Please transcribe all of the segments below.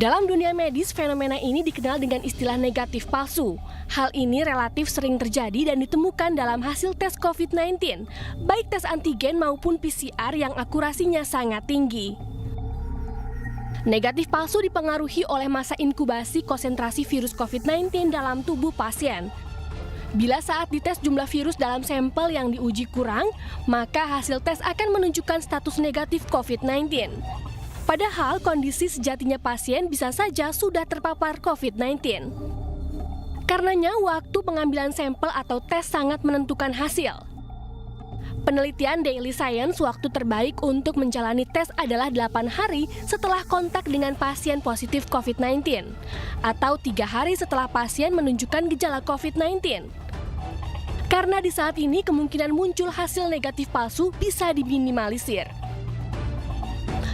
Dalam dunia medis, fenomena ini dikenal dengan istilah negatif palsu. Hal ini relatif sering terjadi dan ditemukan dalam hasil tes COVID-19, baik tes antigen maupun PCR yang akurasinya sangat tinggi. Negatif palsu dipengaruhi oleh masa inkubasi konsentrasi virus COVID-19 dalam tubuh pasien. Bila saat dites jumlah virus dalam sampel yang diuji kurang, maka hasil tes akan menunjukkan status negatif COVID-19. Padahal kondisi sejatinya pasien bisa saja sudah terpapar COVID-19. Karenanya waktu pengambilan sampel atau tes sangat menentukan hasil. Penelitian Daily Science waktu terbaik untuk menjalani tes adalah 8 hari setelah kontak dengan pasien positif COVID-19 atau 3 hari setelah pasien menunjukkan gejala COVID-19. Karena di saat ini kemungkinan muncul hasil negatif palsu bisa diminimalisir.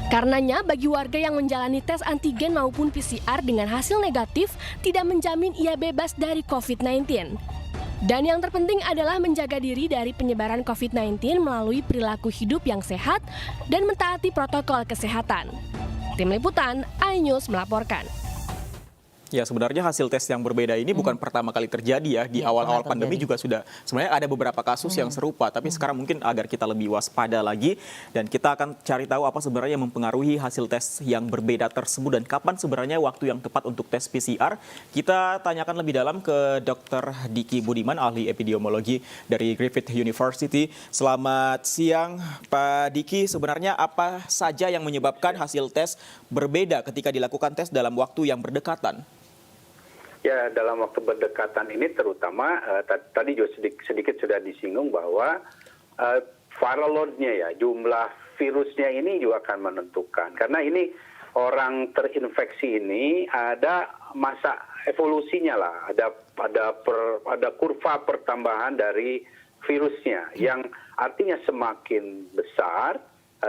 Karenanya, bagi warga yang menjalani tes antigen maupun PCR dengan hasil negatif, tidak menjamin ia bebas dari COVID-19. Dan yang terpenting adalah menjaga diri dari penyebaran COVID-19 melalui perilaku hidup yang sehat dan mentaati protokol kesehatan. Tim Liputan, iNews melaporkan. Ya, sebenarnya hasil tes yang berbeda ini bukan pertama kali terjadi ya. Di awal-awal pandemi juga sudah sebenarnya ada beberapa kasus yang serupa. Tapi sekarang mungkin agar kita lebih waspada lagi. Dan kita akan cari tahu apa sebenarnya yang mempengaruhi hasil tes yang berbeda tersebut. Dan kapan sebenarnya waktu yang tepat untuk tes PCR. Kita tanyakan lebih dalam ke Dr. Diki Budiman, ahli epidemiologi dari Griffith University. Selamat siang Pak Diki. Sebenarnya apa saja yang menyebabkan hasil tes berbeda ketika dilakukan tes dalam waktu yang berdekatan? Ya, dalam waktu berdekatan ini terutama tadi juga sedikit sudah disinggung bahwa viral load-nya ya, jumlah virusnya ini juga akan menentukan. Karena ini orang terinfeksi ini ada masa evolusinya lah, ada kurva pertambahan dari virusnya yang artinya semakin besar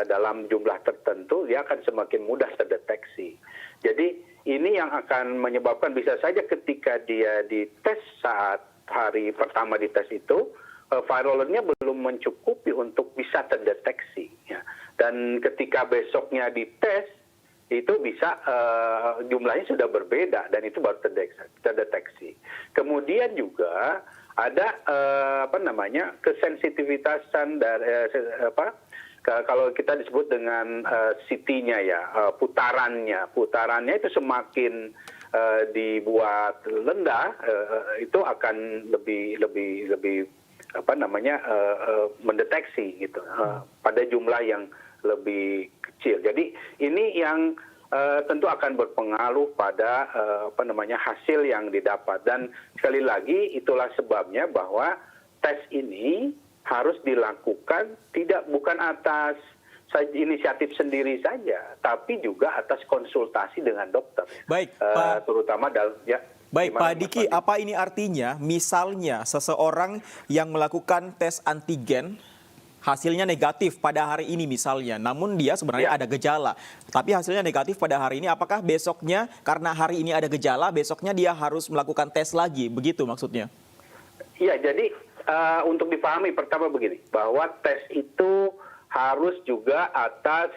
dalam jumlah tertentu dia akan semakin mudah terdeteksi. Jadi ini yang akan menyebabkan bisa saja ketika dia dites saat hari pertama dites itu, viral load-nya belum mencukupi untuk bisa terdeteksi. Ya. Dan ketika besoknya dites, itu bisa jumlahnya sudah berbeda dan itu baru terdeteksi. Kemudian juga ada kesensitivitasan dari kalau kita disebut dengan CT-nya ya, putarannya itu semakin dibuat rendah, itu akan lebih mendeteksi gitu pada jumlah yang lebih kecil. Jadi ini yang tentu akan berpengaruh pada hasil yang didapat. Dan sekali lagi itulah sebabnya bahwa tes ini harus dilakukan bukan atas inisiatif sendiri saja, tapi juga atas konsultasi dengan dokter. Baik, Pak. Terutama dalam ya. Baik, Pak Diki, apa ini artinya? Misalnya seseorang yang melakukan tes antigen hasilnya negatif pada hari ini misalnya, namun dia sebenarnya ada gejala, tapi hasilnya negatif pada hari ini, apakah besoknya karena hari ini ada gejala, besoknya dia harus melakukan tes lagi, begitu maksudnya? Iya, jadi untuk dipahami pertama begini, bahwa tes itu harus juga atas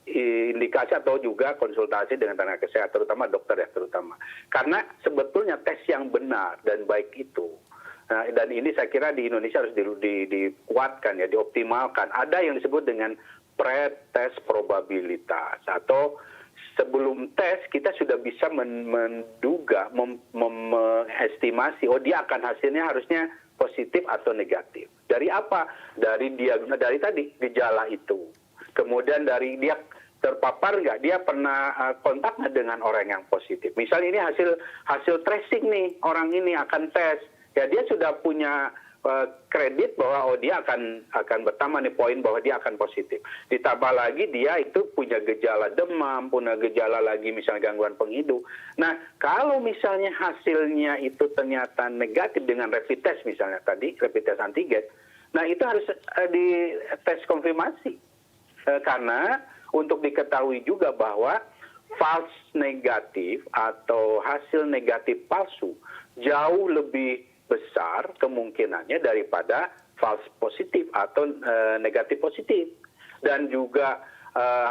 indikasi atau juga konsultasi dengan tenaga kesehatan, terutama dokter ya terutama. Karena sebetulnya tes yang benar dan baik itu, dan ini saya kira di Indonesia harus dikuatkan ya, dioptimalkan. Ada yang disebut dengan pre-tes probabilitas, atau sebelum tes kita sudah bisa menduga, mengestimasi, oh dia akan hasilnya harusnya positif atau negatif. Dari apa? Dari tadi gejala itu. Kemudian dari dia terpapar nggak, dia pernah kontak nggak dengan orang yang positif. Misalnya ini hasil tracing nih, orang ini akan tes, ya dia sudah punya kredit bahwa dia akan bertambah nih poin bahwa dia akan positif. Ditambah lagi dia itu punya gejala demam, punya gejala lagi misalnya gangguan penghidup. Nah, kalau misalnya hasilnya itu ternyata negatif dengan rapid test misalnya tadi, rapid test antigen, nah itu harus di tes konfirmasi. Karena untuk diketahui juga bahwa false negatif atau hasil negatif palsu jauh lebih besar kemungkinannya daripada false positif atau negatif positif. Dan juga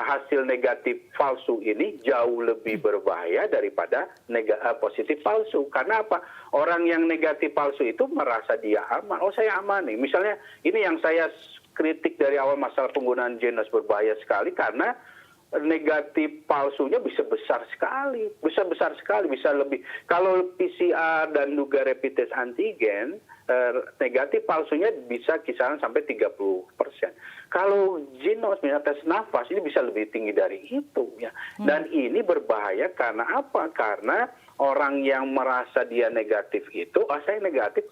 hasil negatif palsu ini jauh lebih berbahaya daripada positif palsu. Karena apa? Orang yang negatif palsu itu merasa dia aman. Oh, saya aman nih. Misalnya ini yang saya kritik dari awal, masalah penggunaan genos berbahaya sekali karena negatif palsunya bisa besar sekali, bisa lebih. Kalau PCR dan juga rapid test antigen, negatif palsunya bisa kisaran sampai 30%. Kalau genos, misalnya tes nafas, ini bisa lebih tinggi dari itu, ya. Dan ini berbahaya karena apa? Karena orang yang merasa dia negatif itu, saya negatif,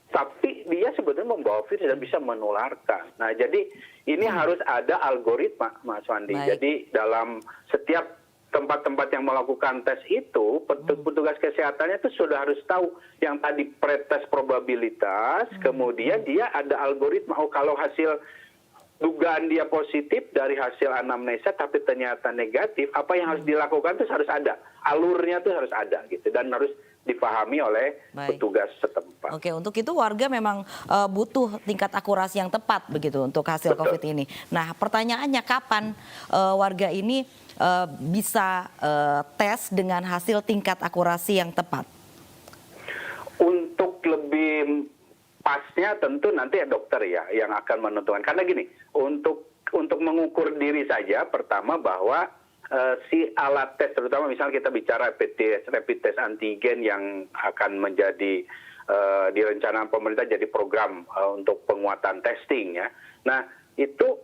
tapi dia sebetulnya membawa virus dan bisa menularkan. Nah, jadi ini harus ada algoritma, Mas Wandi. Baik. Jadi dalam setiap tempat-tempat yang melakukan tes itu, petugas kesehatannya itu sudah harus tahu yang tadi pretest probabilitas, kemudian dia ada algoritma. Oh, kalau hasil dugaan dia positif dari hasil anamnesa tapi ternyata negatif, apa yang harus dilakukan itu harus ada. Alurnya itu harus ada gitu, dan harus dipahami oleh petugas setempat. Oke, untuk itu warga memang butuh tingkat akurasi yang tepat begitu untuk hasil Betul. COVID ini. Nah, pertanyaannya kapan warga ini bisa tes dengan hasil tingkat akurasi yang tepat? Untuk lebih pasnya tentu nanti dokter ya yang akan menentukan. Karena gini, untuk mengukur diri saja, pertama bahwa si alat tes, terutama misalnya kita bicara rapid test antigen yang akan menjadi direncanakan pemerintah jadi program untuk penguatan testing, ya. Nah, itu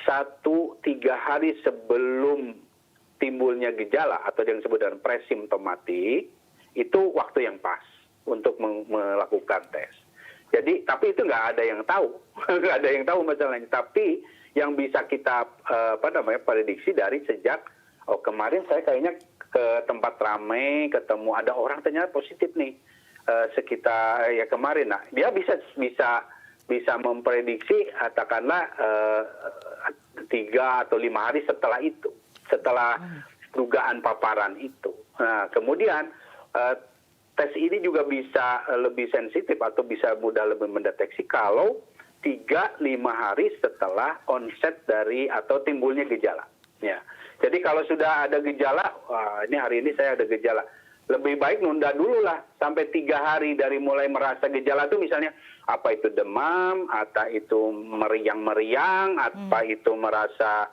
1-3 hari sebelum timbulnya gejala atau yang disebut dengan presimptomatik, itu waktu yang pas untuk melakukan tes. Jadi, tapi itu nggak ada yang tahu, nggak ada yang tahu masalahnya. Tapi yang bisa kita prediksi dari sejak kemarin saya kayaknya ke tempat ramai, ketemu ada orang ternyata positif nih sekitar ya kemarin. Nah, dia bisa memprediksi katakanlah 3 atau 5 hari setelah itu, setelah dugaan paparan itu. Nah, kemudian tes ini juga bisa lebih sensitif atau bisa mudah lebih mendeteksi kalau 3-5 hari setelah onset dari atau timbulnya gejala. Ya. Jadi kalau sudah ada gejala, ini hari ini saya ada gejala, lebih baik nunda dulu lah sampai 3 hari dari mulai merasa gejala itu, misalnya apa itu demam, atau itu meriang-meriang, apa itu merasa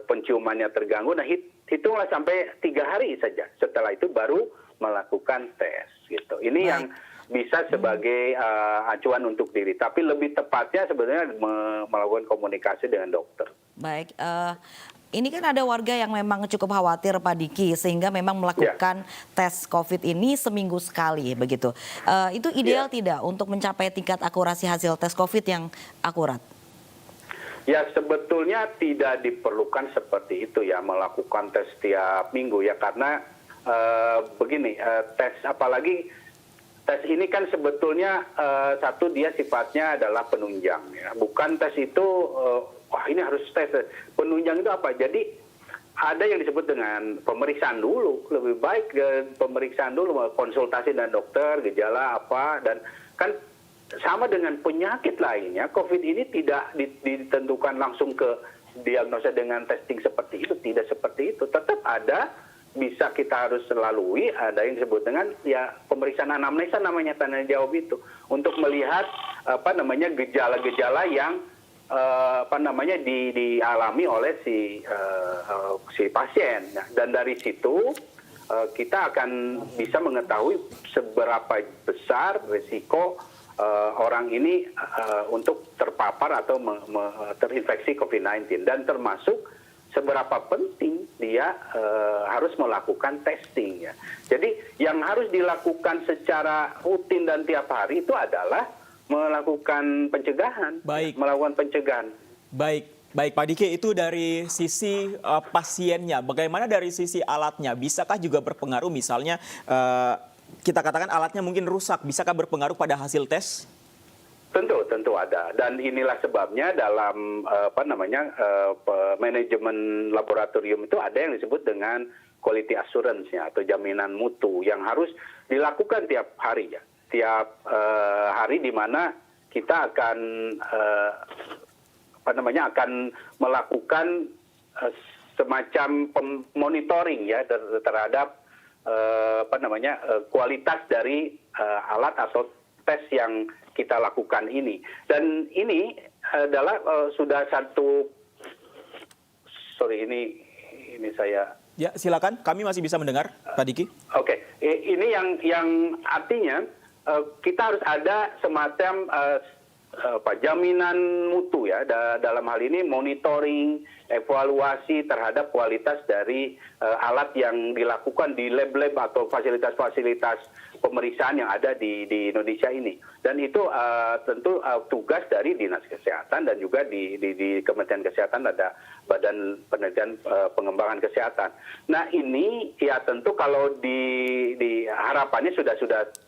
penciumannya terganggu. Nah, hitunglah sampai 3 hari saja. Setelah itu baru melakukan tes gitu. Ini yang bisa sebagai acuan untuk diri. Tapi lebih tepatnya sebenarnya melakukan komunikasi dengan dokter. Baik, ini kan ada warga yang memang cukup khawatir Pak Diki, sehingga memang melakukan tes COVID ini seminggu sekali begitu. Itu ideal tidak untuk mencapai tingkat akurasi hasil tes COVID yang akurat? Ya, sebetulnya tidak diperlukan seperti itu ya, melakukan tes setiap minggu ya, karena begini, tes apalagi tes ini kan sebetulnya satu dia sifatnya adalah penunjang ya, bukan tes itu wah ini harus tes. Penunjang itu apa? Jadi ada yang disebut dengan pemeriksaan dulu, lebih baik pemeriksaan dulu, konsultasi dengan dokter, gejala apa, dan kan sama dengan penyakit lainnya, COVID ini tidak ditentukan langsung ke diagnosa dengan testing seperti itu, tidak seperti itu, tetap ada. Bisa kita harus lalui, ada yang disebut dengan ya pemeriksaan anamnesa, namanya tanya jawab itu, untuk melihat gejala-gejala yang dialami oleh si pasien. Nah, dan dari situ kita akan bisa mengetahui seberapa besar risiko orang ini untuk terpapar atau terinfeksi COVID-19, dan termasuk seberapa penting dia harus melakukan testing ya. Jadi yang harus dilakukan secara rutin dan tiap hari itu adalah melakukan pencegahan. Melakukan pencegahan. Baik Pak Diki, itu dari sisi pasiennya. Bagaimana dari sisi alatnya? Bisakah juga berpengaruh, misalnya kita katakan alatnya mungkin rusak, bisakah berpengaruh pada hasil tes? Tentu ada, dan inilah sebabnya dalam manajemen laboratorium itu ada yang disebut dengan quality assurance-nya atau jaminan mutu yang harus dilakukan tiap hari ya, tiap hari, di mana kita akan akan melakukan semacam monitoring ya terhadap kualitas dari alat atau tes yang kita lakukan ini. Dan ini adalah sudah satu, sorry ini saya. Ya, silakan. Kami masih bisa mendengar, Pak Diki. Oke, ini yang artinya kita harus ada semacam jaminan mutu ya dalam hal ini monitoring, evaluasi terhadap kualitas dari alat yang dilakukan di lab-lab atau fasilitas-fasilitas pemeriksaan yang ada di Indonesia ini. Dan itu tentu tugas dari Dinas Kesehatan dan juga di Kementerian Kesehatan ada Badan Penelitian Pengembangan Kesehatan. Nah ini ya tentu kalau di harapannya sudah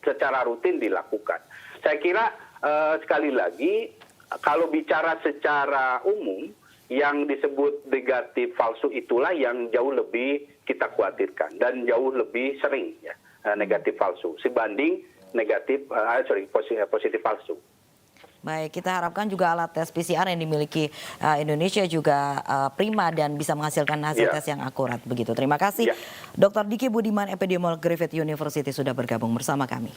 secara rutin dilakukan. Saya kira sekali lagi kalau bicara secara umum yang disebut negatif palsu itulah yang jauh lebih kita khawatirkan dan jauh lebih sering ya negatif palsu dibanding positif palsu. Baik, kita harapkan juga alat tes PCR yang dimiliki Indonesia juga prima dan bisa menghasilkan hasil tes yang akurat begitu. Terima kasih, Dr. Diki Budiman, epidemiolog Griffith University sudah bergabung bersama kami.